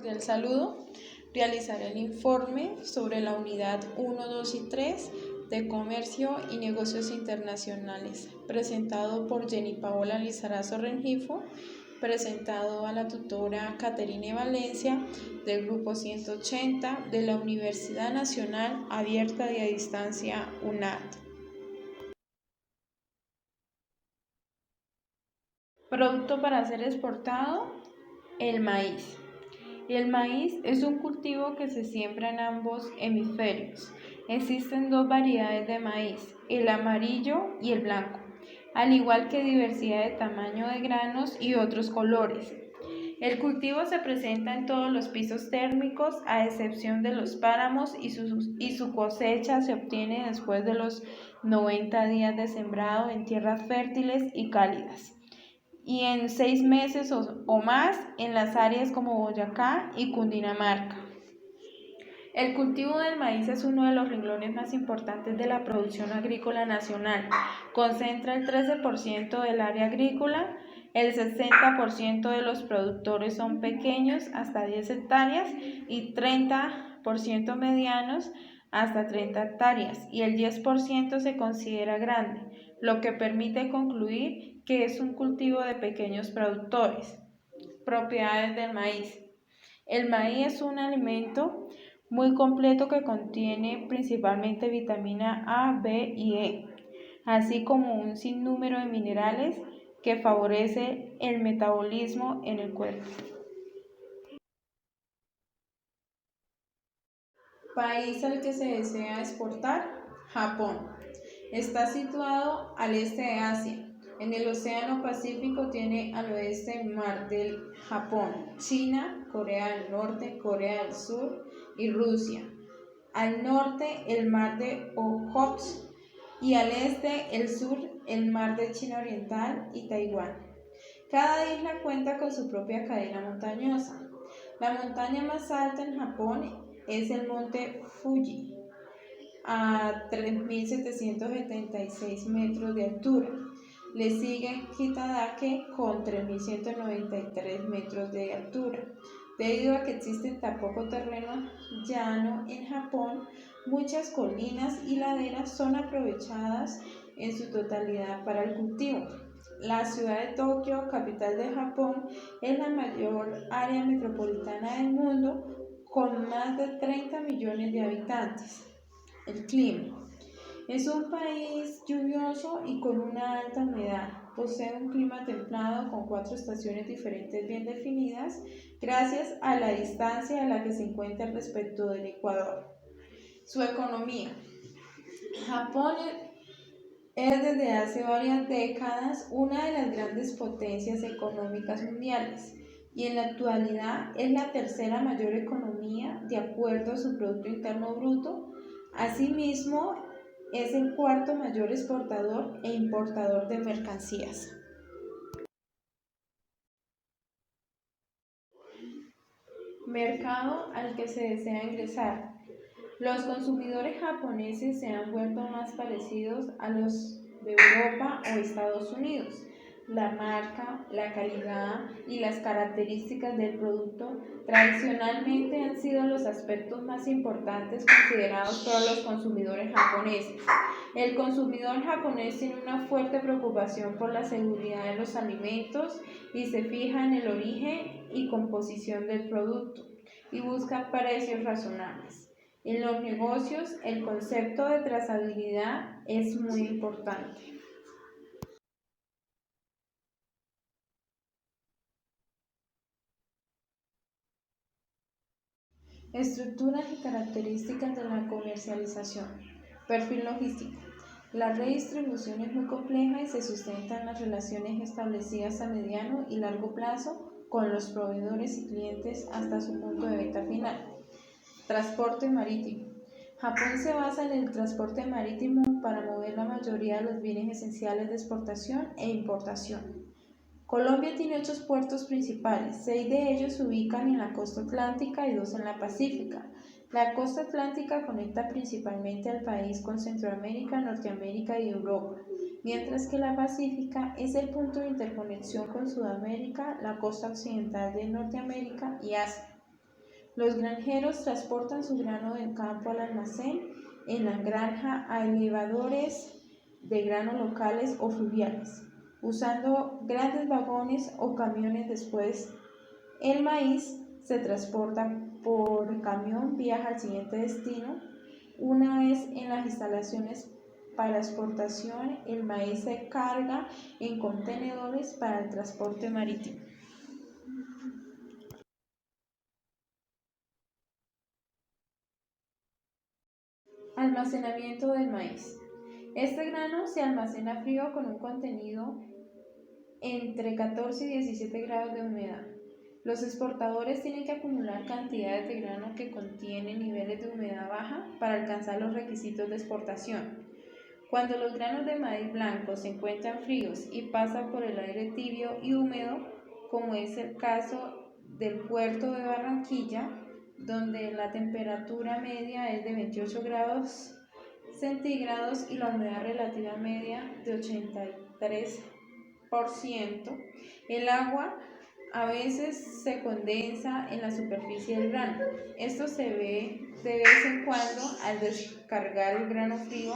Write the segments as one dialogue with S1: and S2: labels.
S1: Del saludo, realizaré el informe sobre la unidad 1, 2 y 3 de Comercio y Negocios Internacionales, presentado por Jenny Paola Lizarazo Rengifo, presentado a la tutora Caterine Valencia del Grupo 180 de la Universidad Nacional Abierta y a Distancia UNAD. Producto para ser exportado, el maíz. El maíz es un cultivo que se siembra en ambos hemisferios. Existen dos variedades de maíz, el amarillo y el blanco, al igual que diversidad de tamaño de granos y otros colores. El cultivo se presenta en todos los pisos térmicos, a excepción de los páramos, y su cosecha se obtiene después de los 90 días de sembrado en tierras fértiles y cálidas, y en 6 meses o más en las áreas como Boyacá y Cundinamarca. El cultivo del maíz es uno de los renglones más importantes de la producción agrícola nacional. Concentra el 13% del área agrícola, el 60% de los productores son pequeños hasta 10 hectáreas y 30% medianos hasta 30 hectáreas y el 10% se considera grande, lo que permite concluir que es un cultivo de pequeños productores. Propiedades del maíz. El maíz es un alimento muy completo que contiene principalmente vitamina A, B y E, así como un sinnúmero de minerales que favorece el metabolismo en el cuerpo. País al que se desea exportar, Japón. Está situado al este de Asia. En el Océano Pacífico tiene al oeste el Mar del Japón, China, Corea del Norte, Corea del Sur y Rusia. Al norte el Mar de Ojotsk y al este, el sur, el Mar de China Oriental y Taiwán. Cada isla cuenta con su propia cadena montañosa. La montaña más alta en Japón es el monte Fuji, a 3.776 metros de altura. Le sigue Kitadake con 3.193 metros de altura. Debido a que existe tan poco terreno llano en Japón, muchas colinas y laderas son aprovechadas en su totalidad para el cultivo. La ciudad de Tokio, capital de Japón, es la mayor área metropolitana del mundo con más de 30 millones de habitantes. El clima. Es un país lluvioso y con una alta humedad. Posee un clima templado con 4 estaciones diferentes bien definidas, gracias a la distancia a la que se encuentra respecto del Ecuador. Su economía. Japón es desde hace varias décadas una de las grandes potencias económicas mundiales y en la actualidad es la tercera mayor economía de acuerdo a su Producto Interno Bruto. Asimismo, es el cuarto mayor exportador e importador de mercancías. Mercado al que se desea ingresar. Los consumidores japoneses se han vuelto más parecidos a los de Europa o Estados Unidos. La marca, la calidad y las características del producto tradicionalmente han sido los aspectos más importantes considerados por los consumidores japoneses. El consumidor japonés tiene una fuerte preocupación por la seguridad de los alimentos y se fija en el origen y composición del producto y busca precios razonables. En los negocios, el concepto de trazabilidad es muy importante. Estructuras y características de la comercialización. Perfil logístico. La red de distribución es muy compleja y se sustenta en las relaciones establecidas a mediano y largo plazo con los proveedores y clientes hasta su punto de venta final. Transporte marítimo. Japón se basa en el transporte marítimo para mover la mayoría de los bienes esenciales de exportación e importación. Colombia tiene 8 puertos principales, 6 de ellos se ubican en la costa atlántica y 2 en la pacífica. La costa atlántica conecta principalmente al país con Centroamérica, Norteamérica y Europa, mientras que la pacífica es el punto de interconexión con Sudamérica, la costa occidental de Norteamérica y Asia. Los granjeros transportan su grano del campo al almacén en la granja a elevadores de grano locales o fluviales, usando grandes vagones o camiones. Después, el maíz se transporta por camión, viaja al siguiente destino. Una vez en las instalaciones para exportación, el maíz se carga en contenedores para el transporte marítimo. Almacenamiento del maíz. Este grano se almacena frío con un contenido entre 14 y 17 grados de humedad. Los exportadores tienen que acumular cantidades de grano que contienen niveles de humedad baja para alcanzar los requisitos de exportación. Cuando los granos de maíz blanco se encuentran fríos y pasan por el aire tibio y húmedo, como es el caso del puerto de Barranquilla, donde la temperatura media es de 28 grados centígrados y la humedad relativa media de 83%, el agua a veces se condensa en la superficie del grano. Esto se ve de vez en cuando al descargar el grano frío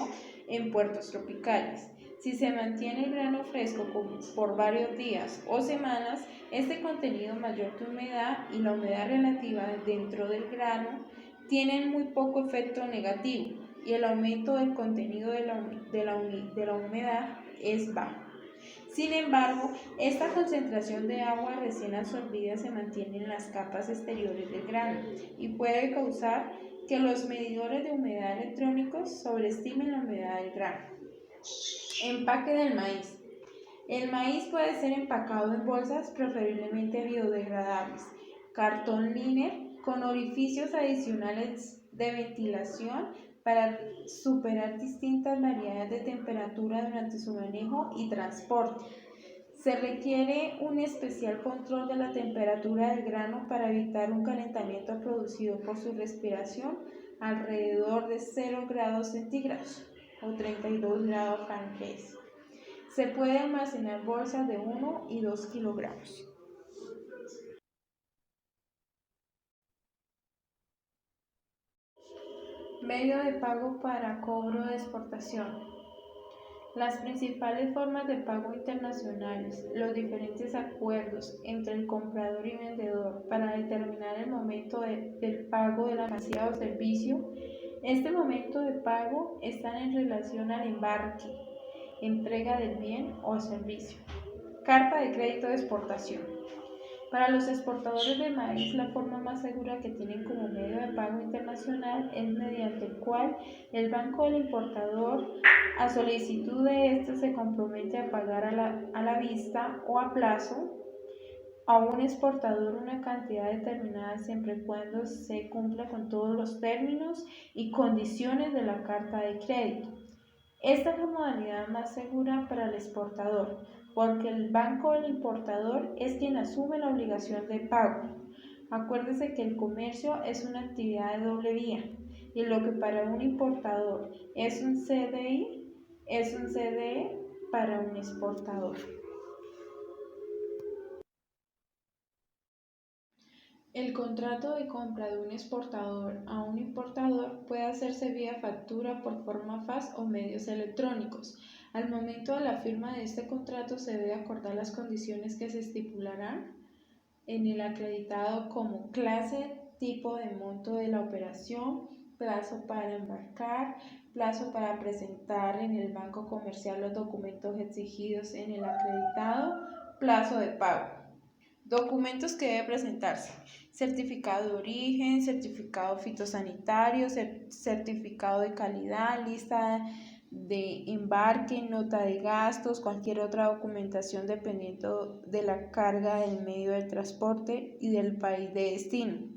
S1: en puertos tropicales. Si se mantiene el grano fresco por varios días o semanas, este contenido mayor de humedad y la humedad relativa dentro del grano tienen muy poco efecto negativo y el aumento del contenido de la humedad es bajo. Sin embargo, esta concentración de agua recién absorbida se mantiene en las capas exteriores del grano y puede causar que los medidores de humedad electrónicos sobreestimen la humedad del grano. Empaque del maíz. El maíz puede ser empacado en bolsas preferiblemente biodegradables, cartón liner con orificios adicionales de ventilación para superar distintas variedades de temperatura durante su manejo y transporte. Se requiere un especial control de la temperatura del grano para evitar un calentamiento producido por su respiración alrededor de 0 grados centígrados o 32 grados Fahrenheit. Se puede almacenar bolsas de 1 y 2 kilogramos. Medio de pago para cobro de exportación. Las principales formas de pago internacionales, los diferentes acuerdos entre el comprador y vendedor para determinar el momento del pago de la mercancía o servicio. Este momento de pago está en relación al embarque, entrega del bien o servicio. Carta de crédito de exportación. Para los exportadores de maíz, la forma más segura que tienen como medio de pago internacional es mediante el cual el banco del importador, a solicitud de éste, se compromete a pagar a la vista o a plazo a un exportador una cantidad determinada siempre y cuando se cumpla con todos los términos y condiciones de la carta de crédito. Esta es la modalidad más segura para el exportador, porque el banco del importador es quien asume la obligación de pago. Acuérdese que el comercio es una actividad de doble vía, y lo que para un importador es un CDI, es un CDE para un exportador. El contrato de compra de un exportador a un importador puede hacerse vía factura por forma FAS o medios electrónicos. Al momento de la firma de este contrato se debe acordar las condiciones que se estipularán en el acreditado, como clase, tipo de monto de la operación, plazo para embarcar, plazo para presentar en el banco comercial los documentos exigidos en el acreditado, plazo de pago. Documentos que debe presentarse: certificado de origen, certificado fitosanitario, certificado de calidad, lista de embarque, nota de gastos, cualquier otra documentación dependiendo de la carga del medio de transporte y del país de destino.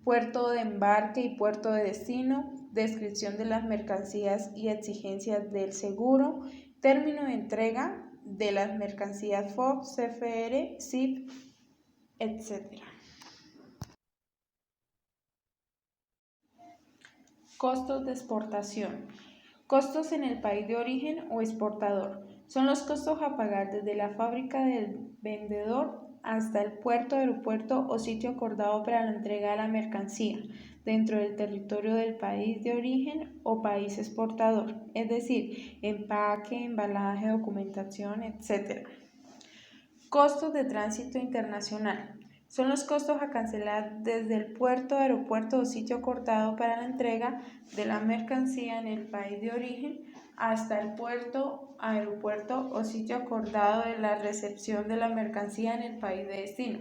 S1: Puerto de embarque y puerto de destino, descripción de las mercancías y exigencias del seguro, término de entrega de las mercancías FOB, CFR, CIP, etc. Costos de exportación. Costos en el país de origen o exportador. Son los costos a pagar desde la fábrica del vendedor hasta el puerto, aeropuerto o sitio acordado para la entrega de la mercancía dentro del territorio del país de origen o país exportador, es decir, empaque, embalaje, documentación, etc. Costos de tránsito internacional. Son los costos a cancelar desde el puerto, aeropuerto o sitio acordado para la entrega de la mercancía en el país de origen hasta el puerto, aeropuerto o sitio acordado de la recepción de la mercancía en el país de destino.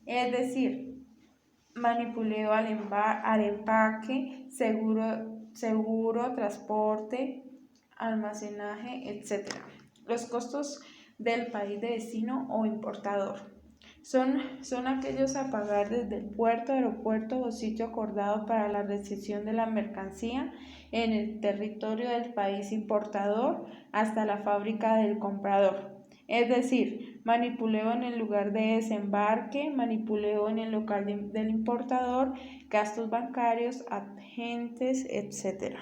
S1: Es decir, manipuleo al empaque, seguro, transporte, almacenaje, etc. Los costos del país de destino o importador son aquellos a pagar desde el puerto, aeropuerto o sitio acordado para la recepción de la mercancía en el territorio del país importador hasta la fábrica del comprador. Es decir, manipuleo en el lugar de desembarque, manipuleo en el local del importador, gastos bancarios, agentes, etc.